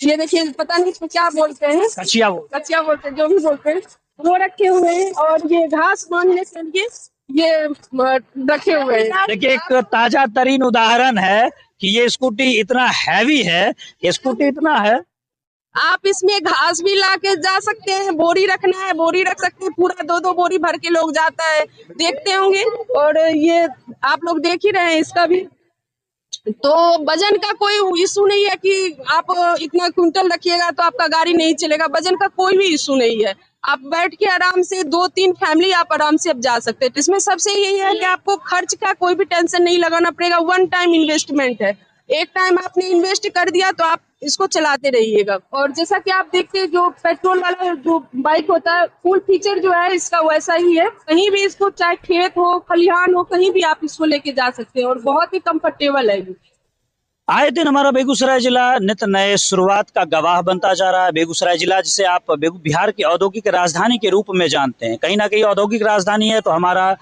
ये देखिए, पता नहीं इसको क्या बोलते हैं, कचिया बोलते हैं, जो भी बोलते हैं, वो रखे हुए हैं। और ये घास बांधने के लिए ये रखे हुए हैं। देखिए, एक ताजा तरीन उदाहरण है कि ये स्कूटी इतना हैवी है, ये स्कूटी इतना है। आप इसमें घास भी ला के जा सकते हैं, बोरी रखना है बोरी रख सकते हैं, पूरा 2-2 बोरी भर के लोग जाता है, देखते होंगे। और ये आप लोग देख ही रहे हैं इसका भी। तो वजन का कोई इशू नहीं है कि आप इतना क्विंटल रखिएगा तो आपका गाड़ी नहीं चलेगा, वजन का कोई भी इशू नहीं है। आप बैठ के आराम से 2-3 फैमिली आप आराम से अब जा सकते हैं। तो इसमें सबसे यही है कि आपको खर्च का कोई भी टेंशन नहीं लगाना पड़ेगा, वन टाइम इन्वेस्टमेंट है। एक टाइम आपने इन्वेस्ट कर दिया तो आप इसको चलाते रहिएगा। और जैसा कि आप देखते हैं, जो पेट्रोल वाला जो बाइक होता है, फुल फीचर जो है इसका वैसा ही है। कहीं भी इसको, चाहे खेत हो खलिहान हो, कहीं भी आप इसको लेके जा सकते हैं और बहुत ही कंफर्टेबल है। आए दिन हमारा बेगूसराय जिला नित नए शुरुआत का गवाह बनता जा रहा है। बेगूसराय जिला जिसे आप बिहार की औद्योगिक राजधानी के रूप में जानते हैं, कहीं ना कहीं औद्योगिक राजधानी है, तो हमारा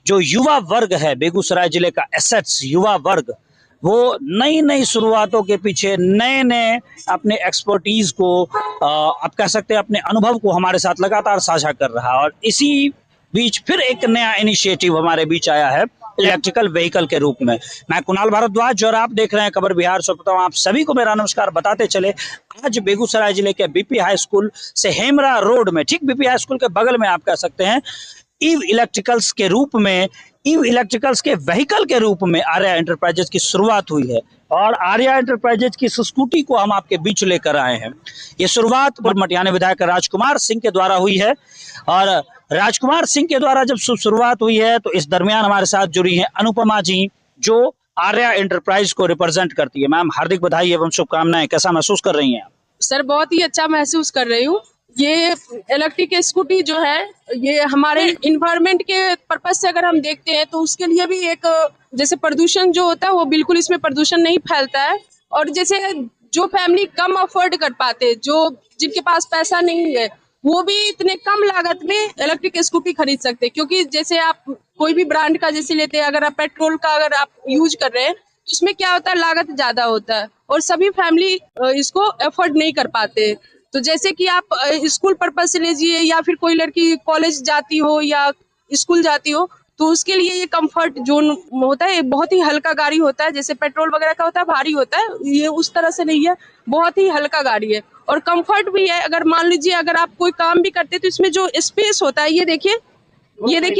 जो युवा वर्ग है, बेगूसराय जिले का एसेट्स युवा वर्ग, वो नई नई शुरुआतों के पीछे नए नए अपने एक्सपर्टीज को आप कह सकते हैं अपने अनुभव को हमारे साथ लगातार साझा कर रहा है। और इसी बीच फिर एक नया इनिशिएटिव हमारे बीच आया है इलेक्ट्रिकल व्हीकल के रूप में। मैं कुणाल भारद्वाज और आप देख रहे हैं खबर बिहार। सर्वप्रथम आप सभी को मेरा नमस्कार बताते चले, आज बेगूसराय जिले के बीपी हाई स्कूल से हेमरा रोड में, ठीक बीपी हाई स्कूल के बगल में आप कह सकते हैं, ईव इलेक्ट्रिकल्स के रूप में, ईव इलेक्ट्रिकल्स के व्हीकल के रूप में आर्या एंटरप्राइजेज की शुरुआत हुई है। और आर्या एंटरप्राइजेज की स्कूटी को हम आपके बीच लेकर आए हैं। ये शुरुआत मटियाने विधायक राजकुमार सिंह के द्वारा हुई है। और राजकुमार सिंह के द्वारा जब शुरुआत हुई है तो इस दरमियान हमारे साथ जुड़ी हैं अनुपमा जी, जो आर्या एंटरप्राइज को रिप्रेजेंट करती है। मैम, हार्दिक बधाई एवं शुभकामनाएं। कैसा महसूस कर रही हैं आप? सर, बहुत ही अच्छा महसूस कर रही हूँ। ये इलेक्ट्रिक स्कूटी जो है, ये हमारे इन्वायरमेंट के पर्पज से अगर हम देखते हैं तो उसके लिए भी एक, जैसे प्रदूषण जो होता है वो बिल्कुल इसमें प्रदूषण नहीं फैलता है। और जैसे जो फैमिली कम अफोर्ड कर पाते, जो जिनके पास पैसा नहीं है, वो भी इतने कम लागत में इलेक्ट्रिक स्कूटी खरीद सकते हैं। क्योंकि जैसे आप कोई भी ब्रांड का जैसे लेते हैं, अगर आप पेट्रोल का अगर आप यूज कर रहे हैं तो इसमें क्या होता है, लागत ज्यादा होता है और सभी फैमिली इसको अफोर्ड नहीं कर पाते। तो जैसे कि आप स्कूल पर्पज से लीजिए, या फिर कोई लड़की कॉलेज जाती हो या स्कूल जाती हो, तो उसके लिए ये कंफर्ट जोन होता है। बहुत ही हल्का गाड़ी होता है, जैसे पेट्रोल वगैरह का होता है भारी होता है, ये उस तरह से नहीं है, बहुत ही हल्का गाड़ी है और कंफर्ट भी है। अगर मान लीजिए अगर आप कोई काम भी करते हैं तो इसमें जो स्पेस होता है, ये देखिए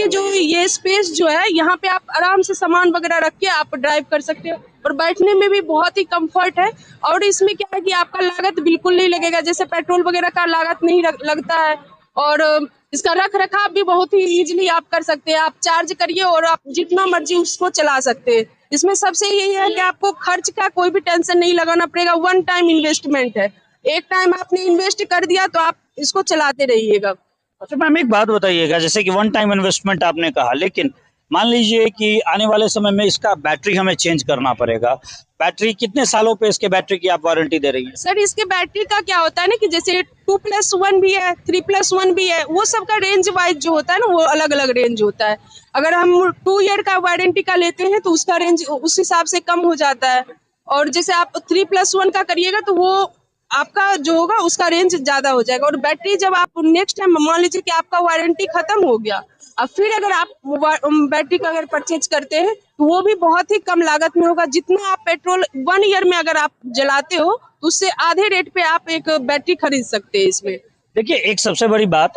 जो ये स्पेस जो है, यहाँ पे आप आराम से सामान वगैरह रख के आप ड्राइव कर सकते हो और बैठने में भी बहुत ही कंफर्ट है। और इसमें क्या है कि आपका लागत बिल्कुल नहीं लगेगा, जैसे पेट्रोल वगैरह का लागत नहीं लगता है। और इसका रख रखाव भी बहुत ही इजीली आप कर सकते हैं। आप चार्ज करिए और आप जितना मर्जी उसको चला सकते हैं। इसमें सबसे यही है कि आपको खर्च का कोई भी टेंशन नहीं लगाना पड़ेगा, वन टाइम इन्वेस्टमेंट है। एक टाइम आपने इन्वेस्ट कर दिया तो आप इसको चलाते रहिएगा। अच्छा मैम, एक बात बताइएगा, जैसे कि वन टाइम इन्वेस्टमेंट आपने कहा, लेकिन मान लीजिए कि आने वाले समय में इसका बैटरी हमें चेंज करना पड़ेगा। बैटरी कितने सालों पे इसके बैटरी की आप वारंटी दे रही हैं? सर, इसके बैटरी का क्या होता है ना कि जैसे 2+1 भी है, 3+1 भी है, वो सब का रेंज वाइज जो होता है ना, वो अलग अलग रेंज होता है। अगर हम 2 ईयर का वारंटी का लेते हैं तो उसका रेंज उस हिसाब से कम हो जाता है। और जैसे आप 3+1 का करिएगा तो वो आपका जो होगा उसका रेंज ज्यादा हो जाएगा। और बैटरी जब आप नेक्स्ट टाइम, मान लीजिए कि आपका वारंटी खत्म हो गया, अब फिर अगर आप बैटरी का अगर परचेज करते हैं तो वो भी बहुत ही कम लागत में होगा। जितना आप पेट्रोल 1 ईयर में अगर आप जलाते हो तो उससे आधे रेट पे आप एक बैटरी खरीद सकते हैं इसमें। देखिए, एक सबसे बड़ी बात,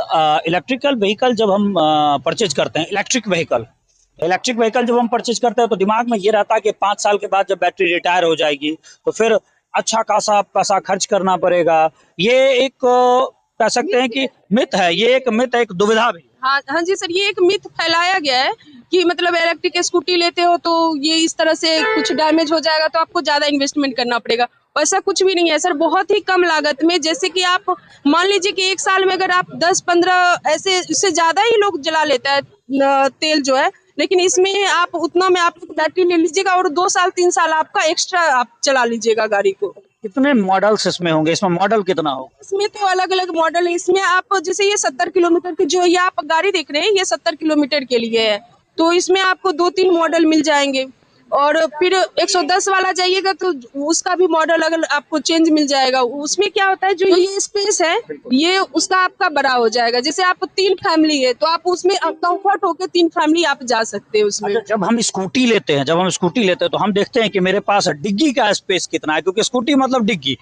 इलेक्ट्रिकल व्हीकल जब हम परचेज करते हैं, इलेक्ट्रिक व्हीकल जब हम परचेज करते हैं तो दिमाग में ये रहता है कि 5 साल के बाद जब बैटरी रिटायर हो जाएगी तो फिर अच्छा खासा पैसा खर्च करना पड़ेगा। ये एक कह सकते हैं कि मिथ है, ये एक मिथ है, एक दुविधा भी। हाँ जी सर, ये एक मिथ फैलाया गया है कि मतलब इलेक्ट्रिक स्कूटी लेते हो तो ये इस तरह से कुछ डैमेज हो जाएगा तो आपको ज्यादा इन्वेस्टमेंट करना पड़ेगा। ऐसा कुछ भी नहीं है सर, बहुत ही कम लागत में। जैसे कि आप मान लीजिए कि एक साल में अगर आप 10-15 ऐसे, इससे ज्यादा ही लोग जला लेता है तेल जो है, लेकिन इसमें आप उतना में आप बैटरी ले लीजिएगा और 2 साल 3 साल आपका एक्स्ट्रा आप चला लीजिएगा गाड़ी को। कितने मॉडल्स इसमें होंगे? इसमें मॉडल कितना होगा? इसमें तो अलग अलग मॉडल है। इसमें आप जैसे ये 70 किलोमीटर की जो ये आप गाड़ी देख रहे हैं, ये 70 किलोमीटर के लिए है। तो इसमें आपको 2-3 मॉडल मिल जाएंगे। और फिर 110 वाला जाइएगा तो उसका भी मॉडल अगर आपको चेंज मिल जाएगा। उसमें क्या होता है, जो ये स्पेस है ये उसका आपका बड़ा हो जाएगा। जैसे आप 3 फैमिली है तो आप उसमें कंफर्ट होके 3 फैमिली आप जा सकते हैं उसमें। अच्छा, जब हम स्कूटी लेते हैं तो हम देखते हैं कि मेरे पास डिग्गी का स्पेस कितना है, क्योंकि स्कूटी मतलब डिग्गी।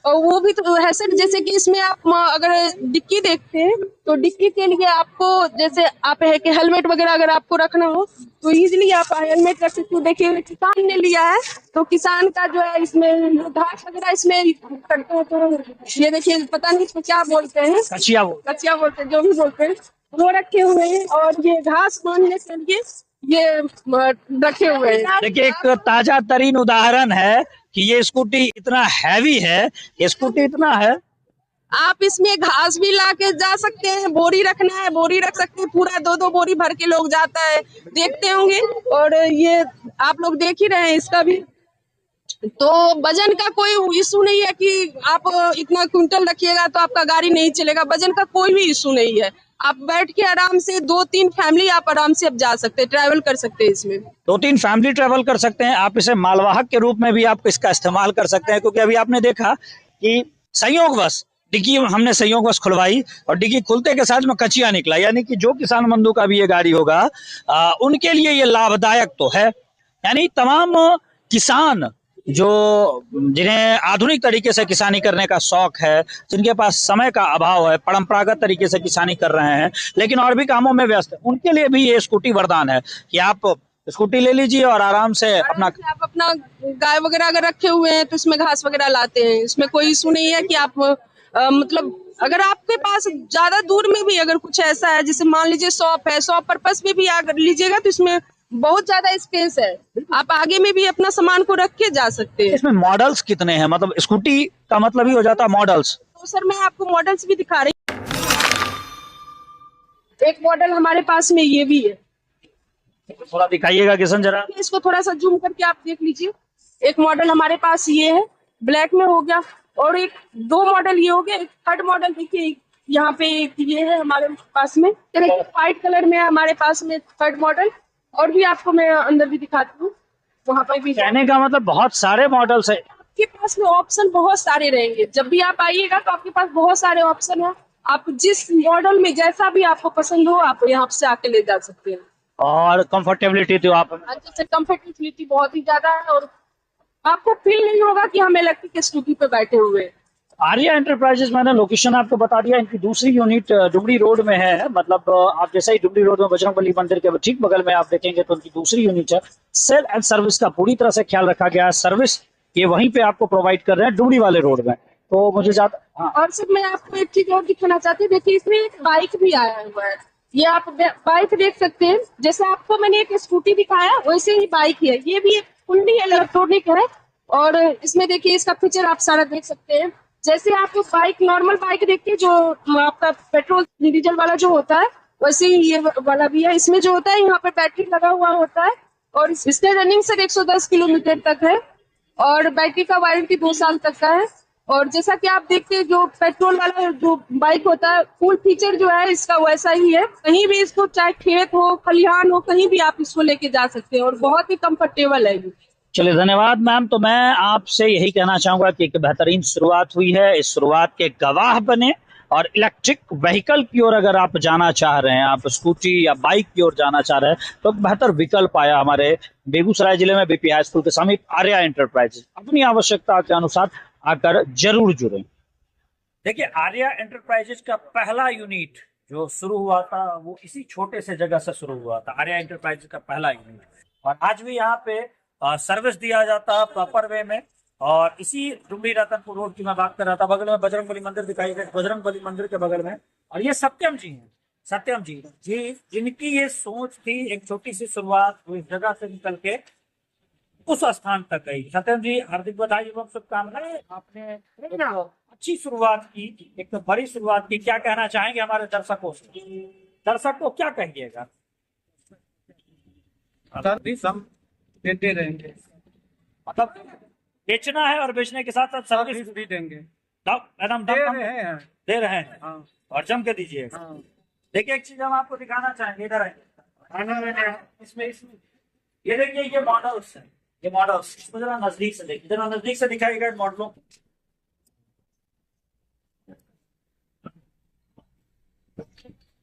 और वो भी तो है सर, जैसे कि इसमें आप अगर डिक्की देखते हैं तो डिक्की के लिए आपको, जैसे आप है कि हेलमेट वगैरह अगर आपको रखना हो तो इजीली आप हेलमेट रख सकते हो। देखिए किसान ने लिया है तो किसान का जो है इसमें घास वगैरह इसमें करते हैं, तो ये देखिए पता नहीं इसको क्या बोलते हैं, कचिया बोलते हैं, जो भी बोलते हैं वो रखे हुए हैं। और ये घास मारने के लिए ये रखे हुए हैं। देखिए, एक ताजा तरीन उदाहरण है कि ये स्कूटी इतना हैवी है, ये स्कूटी इतना है। आप इसमें घास भी ला के जा सकते हैं, बोरी रखना है बोरी रख सकते हैं, पूरा 2-2 बोरी भर के लोग जाता है, देखते होंगे। और ये आप लोग देख ही रहे हैं इसका भी। तो वजन का कोई इशू नहीं है कि आप इतना क्विंटल रखिएगा तो आपका गाड़ी नहीं चलेगा, वजन का कोई भी इशू नहीं है। आप बैठ के आराम से 2-3 फैमिली आप आराम से अब जा सकते हैं, ट्रैवल कर सकते हैं इसमें। 2-3 फैमिली ट्रेवल कर सकते हैं। आप इसे मालवाहक के रूप में भी आप इसका इस्तेमाल कर सकते हैं, क्योंकि अभी आपने देखा कि संयोगवश डिग्गी हमने संयोगवश खुलवाई और डिग्गी खुलते के साथ में कचिया निकला, यानी कि जो किसान बंधु का भी ये गाड़ी होगा उनके लिए ये लाभदायक तो है। यानी तमाम किसान जो जिन्हें आधुनिक तरीके से किसानी करने का शौक है, जिनके पास समय का अभाव है, परंपरागत तरीके से किसानी कर रहे हैं लेकिन और भी कामों में व्यस्त है, उनके लिए भी ये स्कूटी वरदान है कि आप स्कूटी ले लीजिए और आराम से अपना आप अपना गाय वगैरह अगर रखे हुए हैं तो इसमें घास वगैरह लाते हैं, इसमें कोई इशू नहीं है कि आप मतलब अगर आपके पास ज्यादा दूर में भी अगर कुछ ऐसा है, जैसे मान लीजिए शॉप है, शॉप पर्पस में भी अगर लीजिएगा तो इसमें बहुत ज्यादा स्पेस है, आप आगे में भी अपना सामान को रख के जा सकते हैं। इसमें मॉडल्स कितने हैं, मतलब स्कूटी का मतलब ही हो जाता है मॉडल्स। तो सर मैं आपको मॉडल्स भी दिखा रही हूँ। एक मॉडल हमारे पास में ये भी है, थोड़ा दिखाइएगा किशन जरा। इसको थोड़ा सा जूम करके आप देख लीजिए। एक मॉडल हमारे पास ये है, ब्लैक में हो गया, और एक 2 मॉडल ये हो गया। एक थर्ड मॉडल देखिए यहाँ पे एक ये है हमारे पास में, व्हाइट कलर में है हमारे पास में थर्ड मॉडल। और भी आपको मैं अंदर भी दिखाती हूँ, वहाँ पर भी कहने का मतलब बहुत सारे मॉडल्स है आपके पास में, ऑप्शन बहुत सारे रहेंगे। जब भी आप आइएगा तो आपके पास बहुत सारे ऑप्शन है, आप जिस मॉडल में जैसा भी आपको पसंद हो आप यहाँ से आके ले जा सकते हैं। और कंफर्टेबिलिटी तो आप जैसे कंफर्टेबिलिटी बहुत ही ज्यादा है और आपको फील नहीं होगा कि हम इलेक्ट्रिक स्कूटी पे बैठे हुए हैं। आर्या एंटरप्राइजेस, मैंने लोकेशन आपको बता दिया, इनकी दूसरी यूनिट डुमरी रोड में है। मतलब आप जैसे ही डुमरी रोड में बजरंगबली मंदिर के ठीक बगल में आप देखेंगे तो उनकी दूसरी यूनिट है। सेल एंड सर्विस का पूरी तरह से ख्याल रखा गया है, सर्विस ये वहीं पे आपको प्रोवाइड कर रहे हैं डुमरी वाले रोड में। तो मुझे ज्यादा हाँ। और सर मैं आपको एक चीज और दिखाना चाहती हूँ, देखिए इसमें एक बाइक भी आया हुआ है, ये आप बाइक देख सकते हैं। जैसे आपको मैंने एक स्कूटी दिखाया वैसे ही बाइक है, ये भी एक फुल्ली इलेक्ट्रॉनिक है। और इसमें देखिए इसका फीचर आप सारा देख सकते हैं। जैसे आप बाइक नॉर्मल बाइक देखते हैं जो आपका पेट्रोल डीजल वाला जो होता है, वैसे ही ये वाला भी है। इसमें जो होता है यहाँ पे बैटरी लगा हुआ होता है और इसका रनिंग सर 110 किलोमीटर तक है और बैटरी का वारंटी 2 साल तक का है। और जैसा कि आप देखते हैं जो पेट्रोल वाला जो बाइक होता है, फुल फीचर जो है इसका वैसा ही है। कहीं भी इसको, चाहे खेत हो खलिहान हो, कहीं भी आप इसको लेके जा सकते हैं और बहुत ही कंफर्टेबल है। चलिए, धन्यवाद मैम। तो मैं आपसे यही कहना चाहूंगा कि एक बेहतरीन शुरुआत हुई है, इस शुरुआत के गवाह बने और इलेक्ट्रिक व्हीकल की ओर अगर आप जाना चाह रहे हैं, आप स्कूटी या बाइक की ओर जाना चाह रहे हैं, तो बेहतर विकल्प आया हमारे बेगूसराय जिले में बीपी हाई स्कूल के समीप आर्या एंटरप्राइजेस। अपनी आवश्यकता के अनुसार आकर जरूर जुड़े। देखिए, आर्या एंटरप्राइजेस का पहला यूनिट जो शुरू हुआ था वो इसी छोटे से जगह से शुरू हुआ था, आर्या एंटरप्राइजेस का पहला यूनिट। और आज भी यहाँ पे सर्विस दिया जाता है प्रॉपर वे में। और इसी डुमरी रतनपुर रोड की मैं बात कर रहा था, बगल में बजरंगबली मंदिर दिखाई दे, बजरंगबली मंदिर के बगल में। और ये सत्यम जी हैं, सत्यम जी जिनकी ये सोच थी, एक छोटी सी शुरुआत हुई इस जगह से निकल के उस स्थान तक गई। सत्यम जी, हार्दिक बधाई एवं शुभकामनाएं। आपने एक अच्छी शुरुआत की, एक तो बड़ी शुरुआत की। क्या कहना चाहेंगे हमारे दर्शकों से? दर्शक को क्या कहिएगा? देते रहेंगे, मतलब बेचना है और बेचने के साथ साथ सर्विस भी देंगे, एकदम दे रहे हैं। हाँ। और जम के दीजिए। हाँ। देखिए, एक चीज हम आपको दिखाना चाहेंगे, इधर है। इसमें ये देखिए ये मॉडल्स है, ये मॉडल्स, इसको जरा नजदीक से देखिए, जरा नजदीक से दिखाइएगा मॉडलों।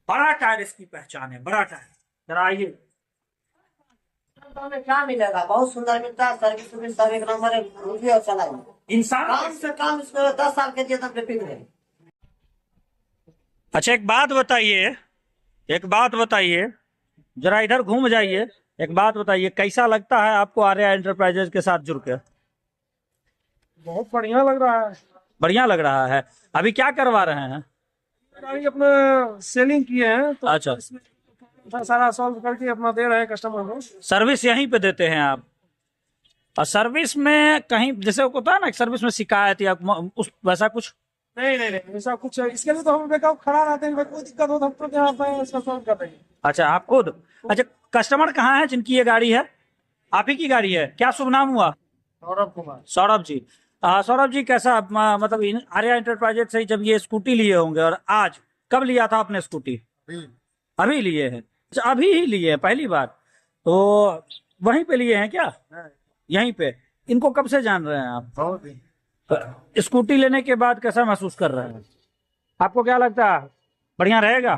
बड़ा टायर इसकी पहचान है, बड़ा टायर। जरा आइए, में क्या मिलेगा? बहुत सुंदर मिलता है, सर्विस सर्विस सब एक नंबर है, रुपये और चलाइए। इंसान काम से काम इसको 10 साल के जीवन पे पिक रहे। अच्छा एक बात बताइए, एक बात बताइए, जरा इधर घूम जाइए, एक बात बताइए, कैसा लगता है आपको आर्या एंटरप्राइजेज के साथ जुड़ के? बहुत बढ़िया लग रहा है। बढ़िया लग रहा है। अभी क्या करवा रहे हैं? गाड़ी अपना सेलिंग किए हैं तो अच्छा, इसमें सारा सॉल्व करके अपना दे रहे हैं कस्टमर को। सर्विस यहीं पे देते हैं आप? और सर्विस में कहीं जैसे होता है ना सर्विस में शिकायत या उस वैसा कुछ? नहीं नहीं नहीं, ऐसा कुछ है। इसके लिए तो हम बेकअप खड़ा रहते हैं, कोई दिक्कत हो तो हम तो यहाँ पे इसका सॉल्व कर देंगे। अच्छा आप खुद? अच्छा कस्टमर कहाँ है जिनकी ये गाड़ी है? आप ही की गाड़ी है? क्या शुभ नाम हुआ? सौरभ कुमार। सौरभ जी। सौरभ जी कैसा मतलब आर्या एंटरप्राइजेज से जब ये स्कूटी लिए होंगे, और आज कब लिया था आपने स्कूटी? अभी लिए हैं? अच्छा अभी ही लिए हैं पहली बार? तो वहीं पे लिए हैं क्या? यहीं पे? इनको कब से जान रहे हैं आप? बहुत ही। स्कूटी लेने के बाद कैसा महसूस कर रहे हैं? आपको क्या लगता है, बढ़िया रहेगा?